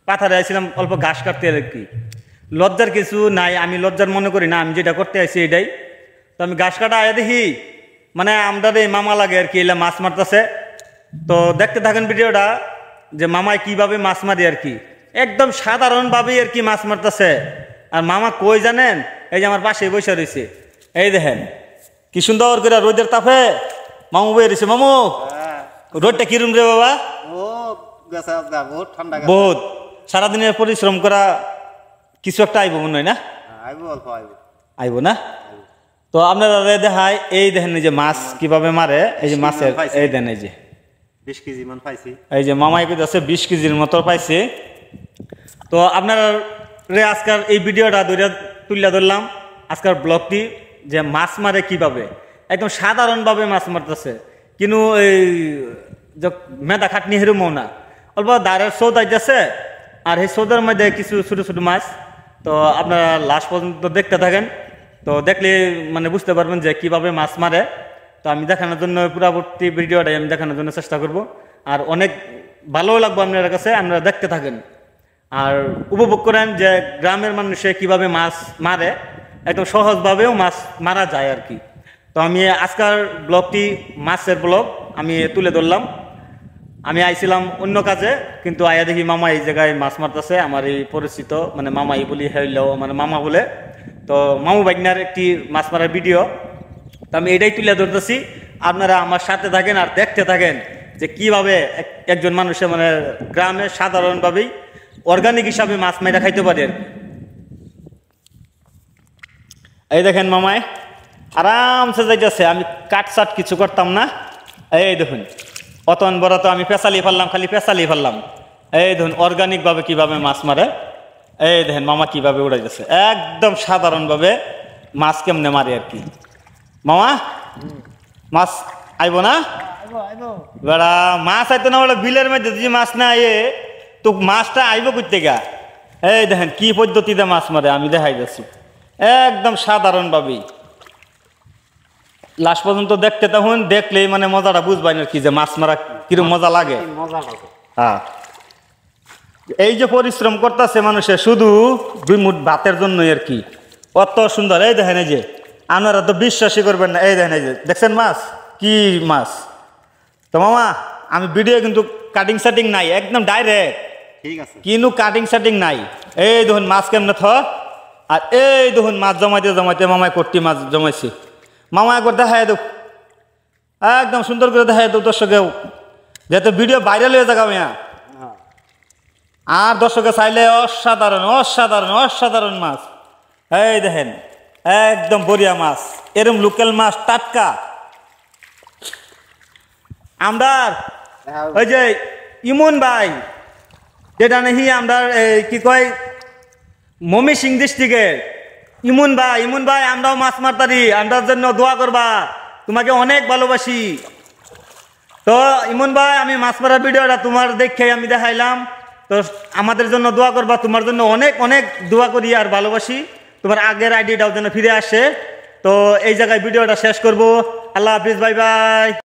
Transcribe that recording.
পাথারে আইছিলাম অল্প ঘাস কাটতে আর কি। লজ্জার কিছু নাই, আমি লজ্জার মনে করি না, আমি যেটা করতে আইছি এটাই। তো আমি ঘাস কাটা আয়া দেখি মানে আমাদের এই মামা লাগে আর কি, এলা মাছ মারতেছে। তো দেখতে থাকেন ভিডিওটা যে মামায় কিভাবে মাছ মারি আর কি, একদম সাধারণভাবেই আর কি মাছ মারতেছে। আর মামা কই জানেন, এই যে আমার পাশে বসে রয়েছে, এই দেখেন কি সুন্দর করে রোদের তাপে মামু বয়ে রয়েছে। মামু রোদটা কিরম রে বাবা? বহুত সারাদিনের পরিশ্রম করা কিছু একটা আইব মনে হয় না? আইব না? তো আপনারা দেখায় এই দেখেন এই যে মাছ কিভাবে মারে, এই যে মাছের এই দেন এই যে 20 কেজি মান পাইছি, এই যে মামাই কইতাছে 20 কেজির মতো পাইছে। তো আপনারা আজকাল এই ভিডিওটা তুলে ধরলাম, আজকাল ব্লগটি যে মাছ মারে কিভাবে, একদম সাধারণভাবে মাছ মারতেছে, কিন্তু এই মেধা খাটনি হেরুমও না, অল্প দাঁড়ের সৌদ আইতেছে আর এই সৌদের মধ্যে কিছু ছোটো ছোটো মাছ। তো আপনারা লাস্ট পর্যন্ত দেখতে থাকেন, তো দেখলে মানে বুঝতে পারবেন যে কিভাবে মাছ মারে। তো আমি দেখানোর জন্য পুরোপুরি ভিডিওটাই আমি দেখানোর জন্য চেষ্টা করব, আর অনেক ভালো লাগবে আপনার কাছে, আপনারা দেখতে থাকেন আর উপভোগ করেন যে গ্রামের মানুষে কিভাবে মাছ মারে, একদম সহজভাবেও মাছ মারা যায় আর কি। তো আমি আজকের ব্লগটি মাছের ব্লগ আমি তুলে ধরলাম। আমি আইছিলাম অন্য কাজে, কিন্তু আয়া দেখি মামা এই জায়গায় মাছ মারতেছে, আমার এই পরিচিত মানে মামাই বলি হইলেও মানে মামা বলে। তো মামু বাগনার একটি মাছ মারার ভিডিও, তো আমি এটাই তুলে ধরতেছি, আপনারা আমার সাথে থাকেন আর দেখতে থাকেন যে কিভাবে একজন মানুষের মানে গ্রামে সাধারণভাবেই অর্গানিক হিসাবে মাছ মাইরা খাইতে পারে আর কি। এই দেখেন মামায় আরামসে যাইতেছে, আমি কাটসাট কিছু করতাম না। এই দেখুন অতন বড় তো আমি পেঁচালি ফেললাম, খালি পেঁচালি ফেললাম। এই দেখুন অর্গানিক ভাবে কিভাবে মাছ মারে, এই দেখেন মামা কিভাবে উড়াইতেছে, একদম সাধারণভাবে মাছ কেমনে মারে আর কি। মামা মাছ আইব না? বেড়া মাছ আইতো না, বলে বিলের মধ্যে যদি মাছ না আয়ে তো মাছটা আইব করতে গা। এই দেখেন কি পদ্ধতিতে মাছ মারে আমি দেখাই যাচ্ছি, একদম সাধারণভাবেই। লাস্ট পর্যন্ত দেখতে তখন দেখলেই মানে মজাটা বুঝবাই না কি যে মাছ মারা কিরকম মজা লাগে। হ্যাঁ, এই যে পরিশ্রম করতেছে মানুষের শুধু 2 মুঠ ভাতের জন্যই আর কি, কত সুন্দর। এই দেখেন এই যে আপনারা তো বিশ্বাসই করবেন না, এই দেখেন এই যে দেখছেন মাছ কি মাছ। তো মামা আমি ভিডিও কিন্তু কাটিং সাটিং নাই, একদম ডাইরেক্ট, ঠিক আছে, কিন্তু কাটিং সাটিং নাই। এই দেখুন মাছ কেমনে থ, আর এই দেখুন মাছ জমাইতে জমাইতে মামায় কোটি মাছ জমাইছে। মামা একবার দেখায় দেব, একদম সুন্দর করে দেখায় দেব দর্শকেও, যেহেতু ভিডিও ভাইরাল হয়ে যাবে। আর দর্শকে চাইলে অসাধারণ অসাধারণ অসাধারণ মাছ। এই দেখেন একদম বড়িয়া মাছ, এরম লোকাল মাছ টাটকা। আমদার ওই যে ইমন ভাই যেটা নাকি আমরা কি কয় মমি সিং ডিস্ট্রিক্টের ইমন ভাই আমরাও মাছ মারতারি, আমরার জন্য দোয়া করবা, তোমাকে অনেক ভালোবাসি। তো ইমন ভাই আমি মাছ মারার ভিডিওটা তোমার দেখে আমি দেখাইলাম, তো আমাদের জন্য দোয়া করবা, তোমার জন্য অনেক অনেক দোয়া করি আর ভালোবাসি, তোমার আগের আইডিটাও যেন ফিরে আসে। তো এই জায়গায় ভিডিওটা শেষ করব। আল্লাহ হাফিজ, বাই বাই।